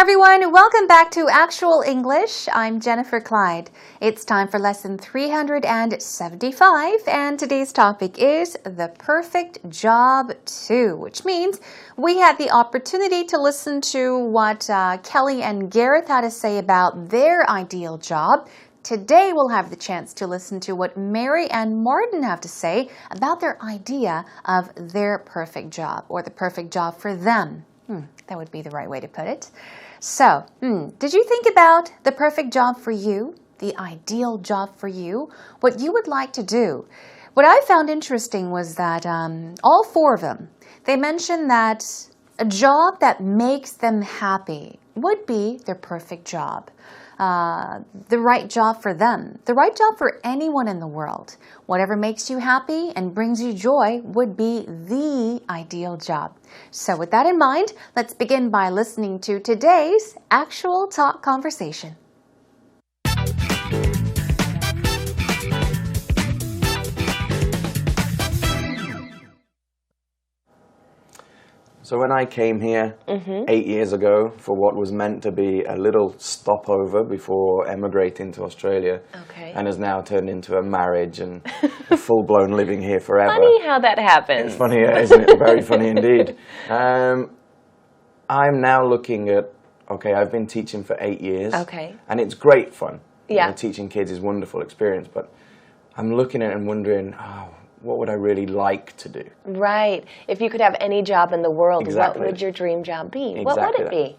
everyone, welcome back to Actual English. I'm Jennifer Clyde. It's time for lesson 375 and today's topic is the perfect job too, which means we had the opportunity to listen to what Kelly and Gareth had to say about their ideal job. Today we'll have the chance to listen to what Mary and Martin have to say about their idea of their perfect job or the perfect job for them. That would be the right way to put it. So, did you think about the perfect job for you, the ideal job for you, what you would like to do? What I found interesting was that all four of them, they mentioned that a job that makes them happy would be their perfect job. The right job for them, the right job for anyone in the world. Whatever makes you happy and brings you joy would be the ideal job. So with that in mind, let's begin by listening to today's actual talk conversation. So when I came here 8 years ago for what was meant to be a little stopover before emigrating to Australia, and has now turned into a marriage and a full-blown living here forever. Funny how that happens. It's funny, isn't it? Very funny indeed. I'm now looking at, I've been teaching for 8 years. And it's great fun. Yeah. You know, teaching kids is a wonderful experience, but I'm looking at it and wondering, what would I really like to do? Right. If you could have any job in the world, Exactly. what would your dream job be? Exactly What would it be?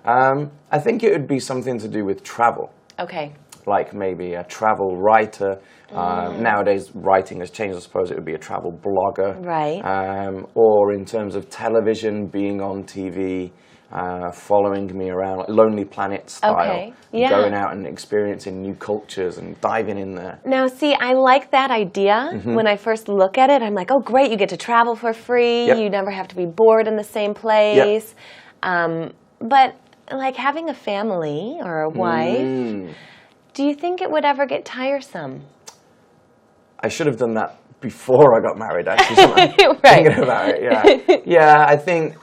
I think it would be something to do with travel. Okay. Like maybe a travel writer. Nowadays, writing has changed. I suppose it would be a travel blogger. Right. Or in terms of television, being on TV, following me around, like Lonely Planet style. Okay. Yeah. Going out and experiencing new cultures and diving in there. Now, see, I like that idea. When I first look at it, I'm like, oh, great, you get to travel for free. Yep. You never have to be bored in the same place. Yep. But like having a family or a wife, do you think it would ever get tiresome? I should have done that before I got married, actually. Right. Thinking about it, yeah. Yeah, I think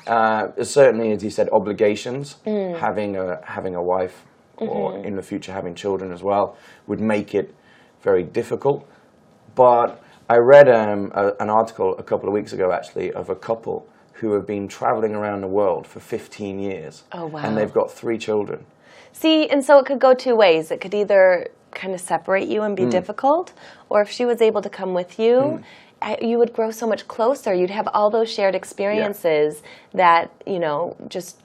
certainly, as you said, obligations, having a wife, or in the future having children as well, would make it very difficult. But I read an article a couple of weeks ago, actually, of a couple who have been traveling around the world for 15 years. Oh, wow. And they've got 3 children. See, and so it could go two ways. It could either kind of separate you and be difficult, or if she was able to come with you, you would grow so much closer. You'd have all those shared experiences that, you know, just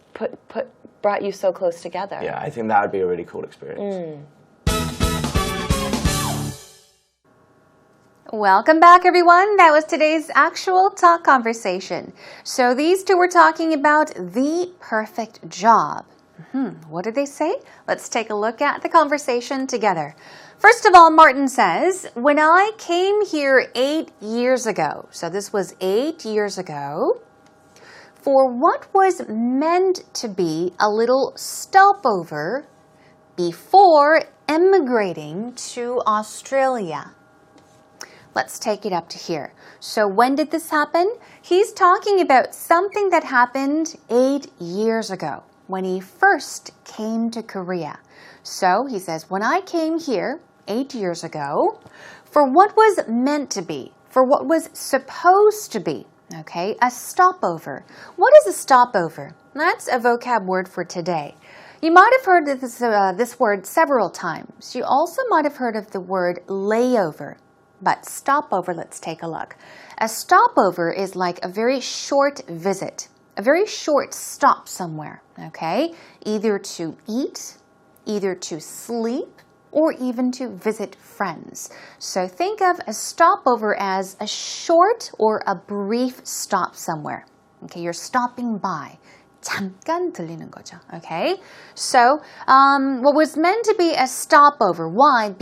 brought you so close together. Yeah, I think that would be a really cool experience. Welcome back, everyone. That was today's actual talk conversation. So these two were talking about the perfect job. What did they say? Let's take a look at the conversation together. First of all, Martin says, when I came here 8 years ago, so this was 8 years ago, for what was meant to be a little stopover before emigrating to Australia. Let's take it up to here. So when did this happen? He's talking about something that happened 8 years ago when he first came to Korea. So he says, when I came here 8 years ago, for what was meant to be, for what was supposed to be, okay, a stopover. What is a stopover? That's a vocab word for today. You might have heard of this word several times. You also might have heard of the word layover. But stopover, let's take a look. A stopover is like a very short visit, a very short stop somewhere, okay? Either to eat, either to sleep, or even to visit friends. So think of a stopover as a short or a brief stop somewhere. Okay, you're stopping by. 잠깐 들리는 거죠. Okay? So, what was meant to be a stopover, why?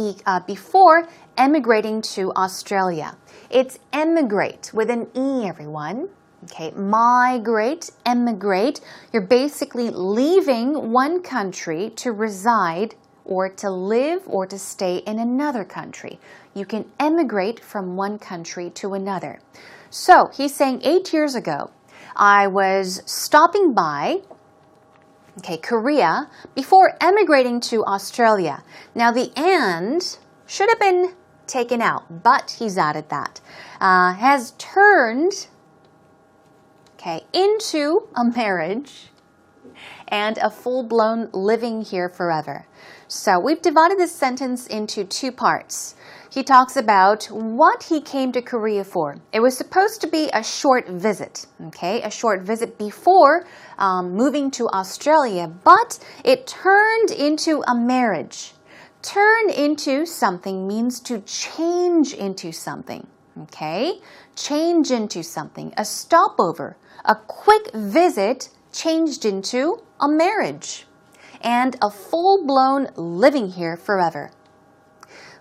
Before emigrating to Australia. It's emigrate with an E, everyone. Okay, migrate, emigrate. You're basically leaving one country to reside or to live or to stay in another country. You can emigrate from one country to another. So, he's saying 8 years ago, I was stopping by, okay, Korea, before emigrating to Australia. Now the and should have been taken out, but he's added that. Has turned, okay, into a marriage and a full-blown living here forever. So we've divided this sentence into two parts. He talks about what he came to Korea for. It was supposed to be a short visit, okay? A short visit before moving to Australia, but it turned into a marriage. Turn into something means to change into something, okay? Change into something. A stopover, a quick visit changed into a marriage and a full-blown living here forever.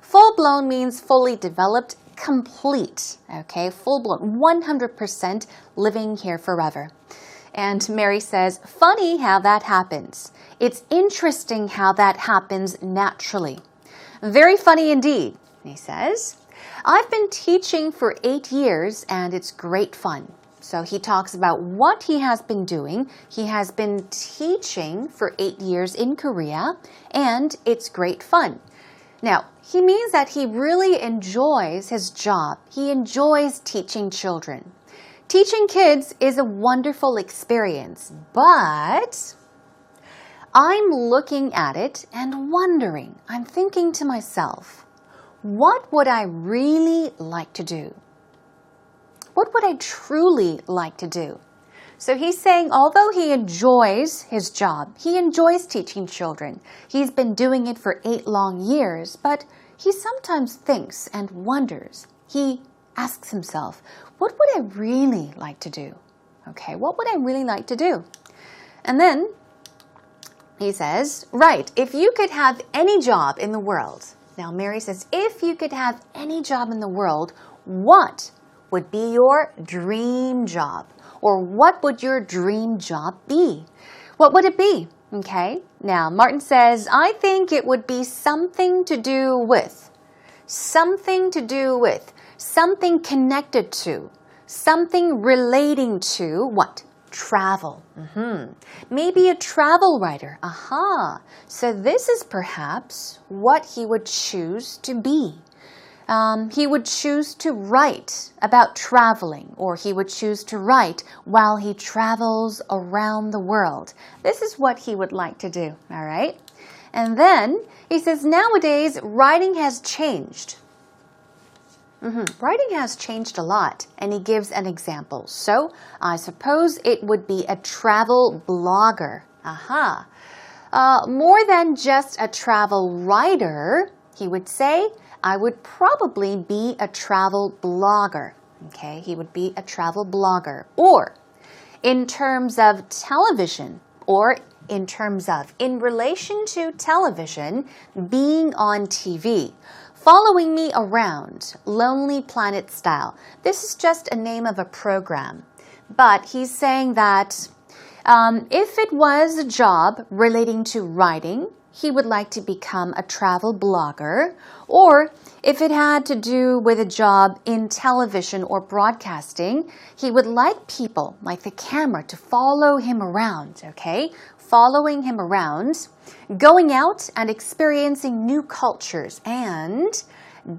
Full-blown means fully developed, complete, okay? Full-blown, 100% living here forever. And Mary says, funny how that happens. It's interesting how that happens naturally. Very funny indeed, he says. I've been teaching for 8 years and it's great fun. So he talks about what he has been doing. He has been teaching for 8 years in Korea and it's great fun. Now, he means that he really enjoys his job. He enjoys teaching children. Teaching kids is a wonderful experience, but I'm looking at it and wondering, I'm thinking to myself, what would I really like to do? What would I truly like to do? So he's saying, although he enjoys his job, he enjoys teaching children. He's been doing it for 8 long years, but he sometimes thinks and wonders. He asks himself, what would I really like to do? Okay, what would I really like to do? And then he says, right, if you could have any job in the world. Now Mary says, if you could have any job in the world, what would be your dream job? Or what would your dream job be? What would it be? Okay, now Martin says, I think it would be something to do with, something connected to, something relating to what? Travel. Maybe a travel writer. Aha. So this is perhaps what he would choose to be. He would choose to write about traveling, or he would choose to write while he travels around the world. This is what he would like to do, all right? And then he says, nowadays, writing has changed. Writing has changed a lot, and he gives an example. So, I suppose it would be a travel blogger. Aha. More than just a travel writer, he would say, I would probably be a travel blogger. Okay, he would be a travel blogger. Or, in terms of television, or in terms of, in relation to television, being on TV. Following me around, Lonely Planet style. This is just a name of a program. But he's saying that if it was a job relating to writing, he would like to become a travel blogger. Or if it had to do with a job in television or broadcasting, he would like people, like the camera, to follow him around, okay? Following him around, going out and experiencing new cultures and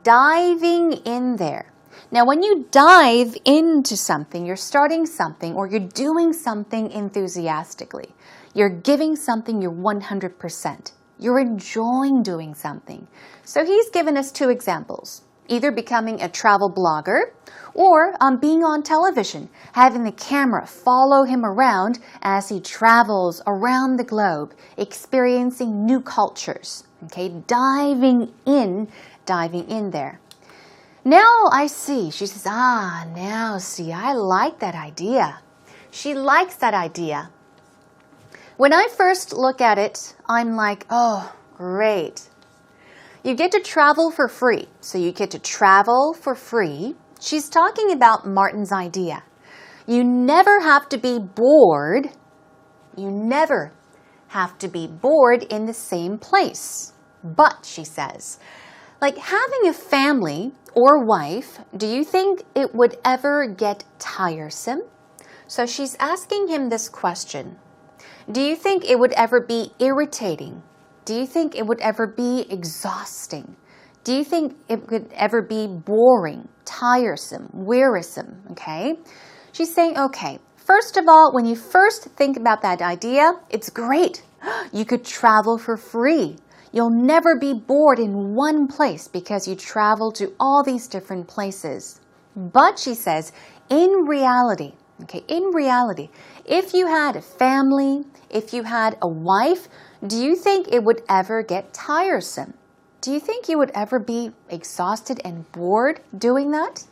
diving in there. Now, when you dive into something, you're starting something or you're doing something enthusiastically. You're giving something your 100%. You're enjoying doing something. So he's given us 2 examples, either becoming a travel blogger or being on television, having the camera follow him around as he travels around the globe, experiencing new cultures, okay, diving in there. Now I see, she says, now see, I like that idea. She likes that idea. When I first look at it, I'm like, oh, great. You get to travel for free. So you get to travel for free. She's talking about Martin's idea. You never have to be bored. You never have to be bored in the same place. But, she says, like having a family or wife, do you think it would ever get tiresome? So she's asking him this question. Do you think it would ever be irritating? Do you think it would ever be exhausting? Do you think it could ever be boring, tiresome, wearisome? Okay. She's saying, okay, first of all, when you first think about that idea, it's great. You could travel for free. You'll never be bored in one place because you travel to all these different places. But she says, in reality, if you had a family, if you had a wife, do you think it would ever get tiresome? Do you think you would ever be exhausted and bored doing that?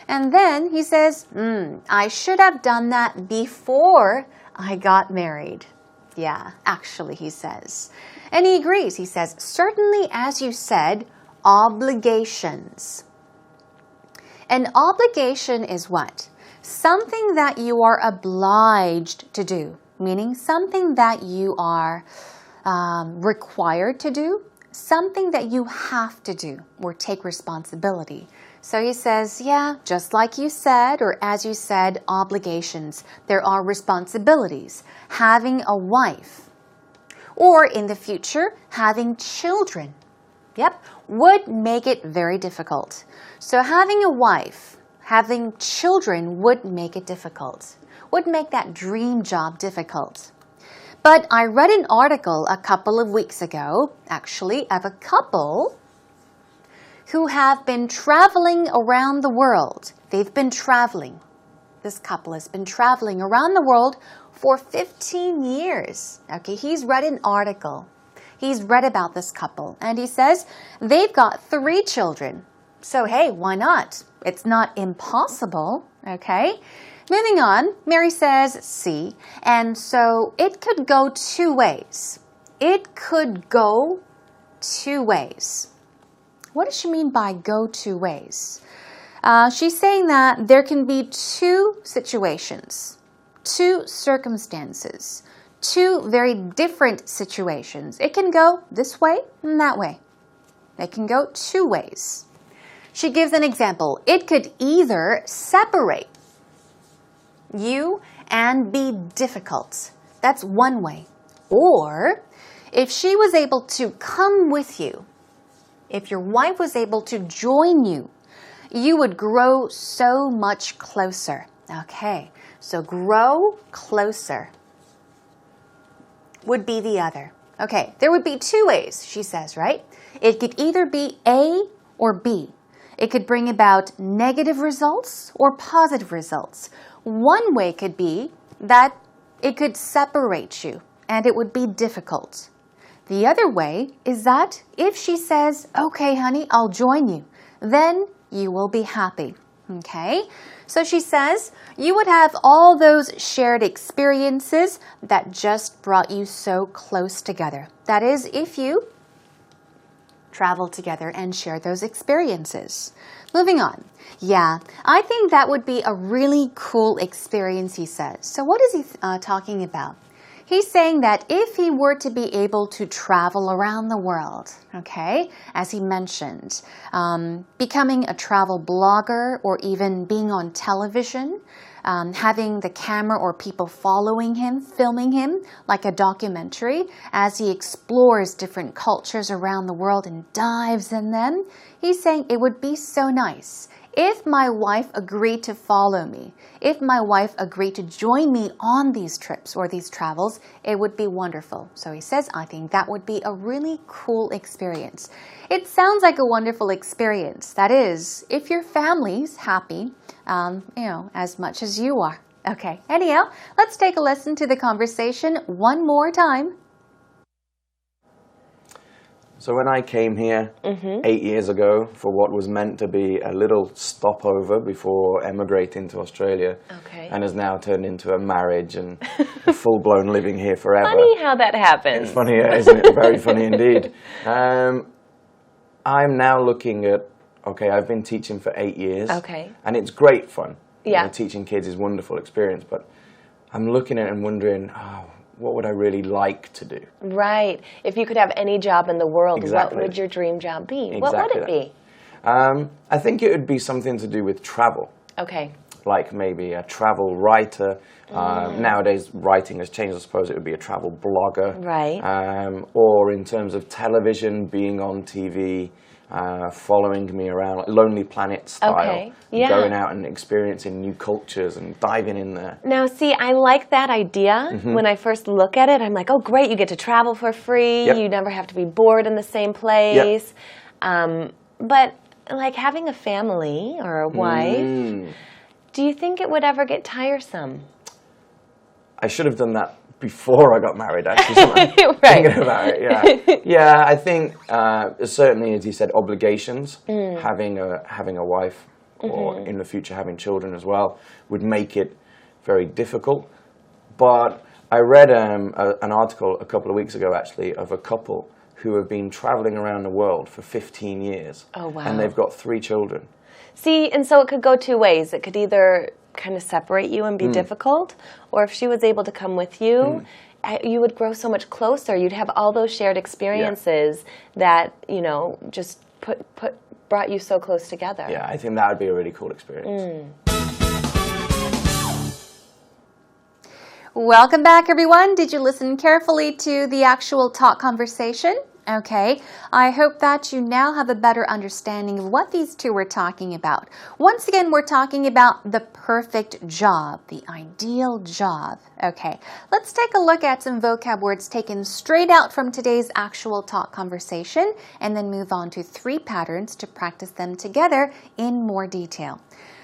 And then he says, I should have done that before I got married. Yeah, actually, he says. And he agrees. He says, certainly, as you said, obligations. An obligation is what? Something that you are obliged to do, meaning something that you are required to do, something that you have to do or take responsibility. So he says, yeah, just like you said, or as you said, obligations. There are responsibilities. Having a wife, or in the future, having children, would make it very difficult. So having a wife, having children would make it difficult, would make that dream job difficult. But I read an article a couple of weeks ago, actually, of a couple who have been traveling around the world. They've been traveling. This couple has been traveling around the world for 15 years. Okay, he's read an article. He's read about this couple, and he says they've got 3 children. So, hey, why not? It's not impossible, okay? Moving on, Mary says C, and so it could go 2 ways. It could go 2 ways. What does she mean by go 2 ways? She's saying that there can be 2 situations, 2 circumstances, 2 very different situations. It can go this way and that way. It can go 2 ways. She gives an example. It could either separate you and be difficult. That's one way. Or if she was able to come with you, if your wife was able to join you, you would grow so much closer. Okay, so grow closer would be the other. Okay, there would be 2 ways, she says, right? It could either be A or B. It could bring about negative results or positive results. One way could be that it could separate you and it would be difficult. The other way is that if she says, okay, honey, I'll join you, then you will be happy. Okay? So she says, you would have all those shared experiences that just brought you so close together. That is, if you travel together and share those experiences. Moving on. Yeah, I think that would be a really cool experience, he says. So what is he talking about? He's saying that if he were to be able to travel around the world, okay, as he mentioned, becoming a travel blogger or even being on television, having the camera or people following him, filming him like a documentary as he explores different cultures around the world and dives in them, he's saying it would be so nice. If my wife agreed to follow me, if my wife agreed to join me on these trips or these travels, it would be wonderful. So he says, I think that would be a really cool experience. It sounds like a wonderful experience. That is, if your family's happy, as much as you are. Okay, anyhow, let's take a listen to the conversation one more time. So when I came here 8 years ago for what was meant to be a little stopover before emigrating to Australia, and has now turned into a marriage and a full-blown living here forever. Funny how that happens. It's funny, isn't it? Very funny indeed. I'm now looking at, I've been teaching for 8 years. And it's great fun. Yeah. Teaching kids is a wonderful experience, but I'm looking at it and wondering, what would I really like to do? Right. If you could have any job in the world, Exactly. what would your dream job be? Exactly What would it be? I think it would be something to do with travel. Okay. like maybe a travel writer. Nowadays, writing has changed. I suppose it would be a travel blogger. Right. Or in terms of television, being on TV, following me around, like Lonely Planet style. Okay. Yeah. Going out and experiencing new cultures and diving in there. Now, see, I like that idea. When I first look at it, I'm like, oh, great, you get to travel for free. Yep. You never have to be bored in the same place. Yep. But, like, having a family or a wife, do you think it would ever get tiresome? I should have done that before I got married, actually. Right. Thinking about it, yeah. Yeah, I think certainly, as you said, obligations, having a wife or in the future having children as well, would make it very difficult. But I read an article a couple of weeks ago, actually, of a couple who have been traveling around the world for 15 years. Oh, wow. And they've got 3 children. See, and so it could go two ways. It could either kind of separate you and be difficult, or if she was able to come with you, you would grow so much closer. You'd have all those shared experiences that, you know, just brought you so close together. Yeah, I think that would be a really cool experience. Welcome back, everyone. Did you listen carefully to the actual talk conversation? Okay, I hope that you now have a better understanding of what these two were talking about. Once again, we're talking about the perfect job, the ideal job. Okay, let's take a look at some vocab words taken straight out from today's actual talk conversation and then move on to 3 patterns to practice them together in more detail.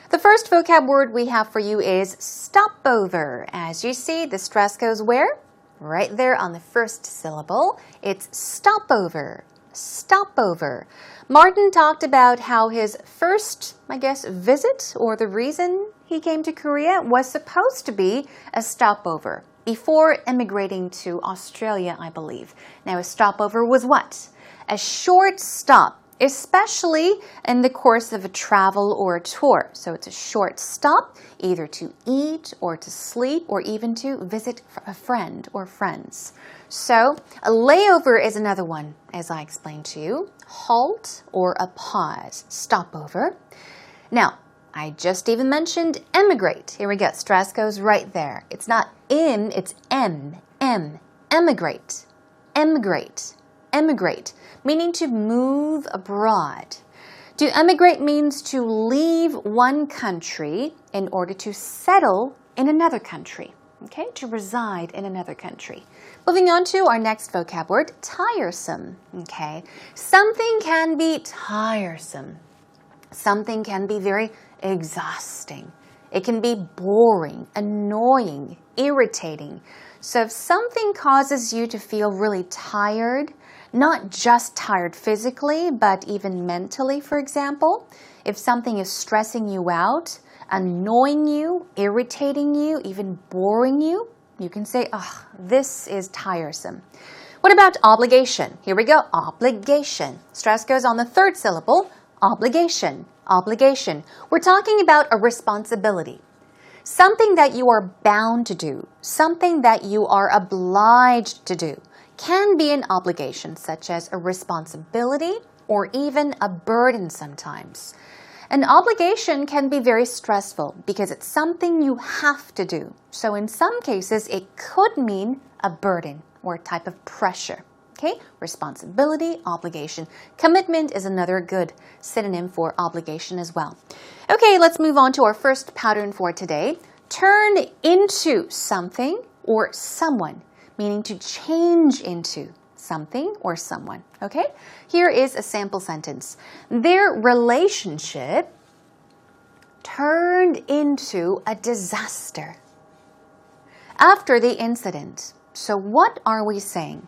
The first vocab word we have for you is stopover. As you see, the stress goes where? Right there on the first syllable. It's stopover. Stopover. Martin talked about how his first, visit, or the reason he came to Korea, was supposed to be a stopover before immigrating to Australia, I believe. Now, a stopover was what? A short stop, especially in the course of a travel or a tour. So it's a short stop, either to eat or to sleep or even to visit a friend or friends. So a layover is another one, as I explained to you. Halt or a pause, stopover. Now, I just even mentioned emigrate. Here we go. Stress goes right there. It's not in, it's M. Emigrate. Emigrate. Emigrate, meaning to move abroad. To emigrate means to leave one country in order to settle in another country. Okay, to reside in another country. Moving on to our next vocab word, tiresome. Okay, something can be tiresome. Something can be very exhausting. It can be boring, annoying, irritating. So if something causes you to feel really tired, not just tired physically, but even mentally, for example, if something is stressing you out, annoying you, irritating you, even boring you, you can say, oh, this is tiresome. What about obligation? Here we go, obligation. Stress goes on the third syllable, obligation, obligation. We're talking about a responsibility. Something that you are bound to do, something that you are obliged to do, can be an obligation, such as a responsibility or even a burden sometimes. An obligation can be very stressful because it's something you have to do. So in some cases, it could mean a burden or a type of pressure. Okay, responsibility, obligation. Commitment is another good synonym for obligation as well. Okay, let's move on to our first pattern for today. Turn into something or someone, meaning to change into something or someone. Okay, here is a sample sentence. Their relationship turned into a disaster after the incident. So what are we saying?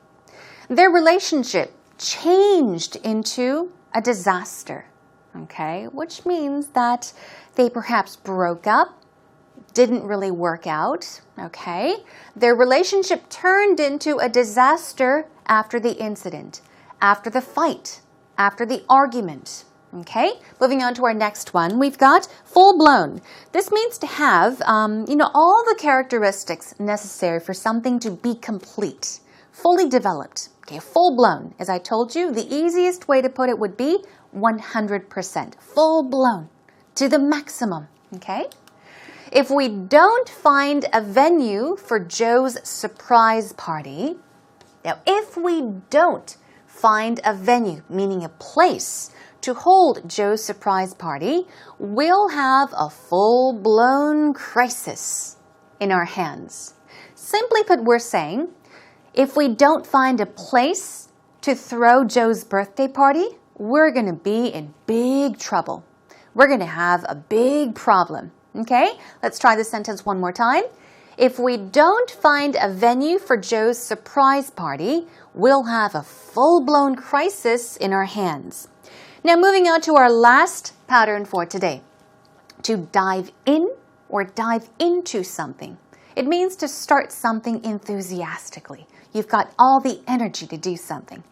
Their relationship changed into a disaster, okay? Which means that they perhaps broke up, didn't really work out, okay? Their relationship turned into a disaster after the incident, after the fight, after the argument, okay? Moving on to our next one, we've got full-blown. This means to have, all the characteristics necessary for something to be complete, fully developed. Okay, full-blown. As I told you, the easiest way to put it would be 100%. Full-blown. To the maximum. Okay? If we don't find a venue for Joe's surprise party, now if we don't find a venue, meaning a place to hold Joe's surprise party, we'll have a full-blown crisis in our hands. Simply put, we're saying, if we don't find a place to throw Joe's birthday party, we're going to be in big trouble. We're going to have a big problem. Okay? Let's try this sentence one more time. If we don't find a venue for Joe's surprise party, we'll have a full-blown crisis in our hands. Now, moving on to our last pattern for today. To dive in or dive into something. It means to start something enthusiastically. You've got all the energy to do something.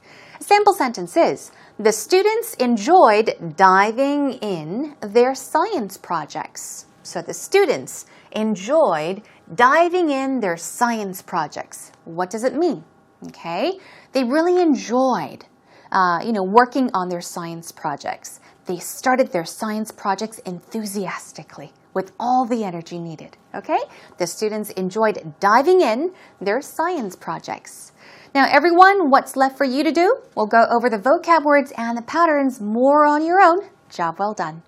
A sample sentence is, the students enjoyed diving in their science projects. So the students enjoyed diving in their science projects. What does it mean? Okay, they really enjoyed, working on their science projects. They started their science projects enthusiastically with all the energy needed. Okay, the students enjoyed diving in their science projects. Now, everyone, what's left for you to do? We'll go over the vocab words and the patterns more on your own. Job well done.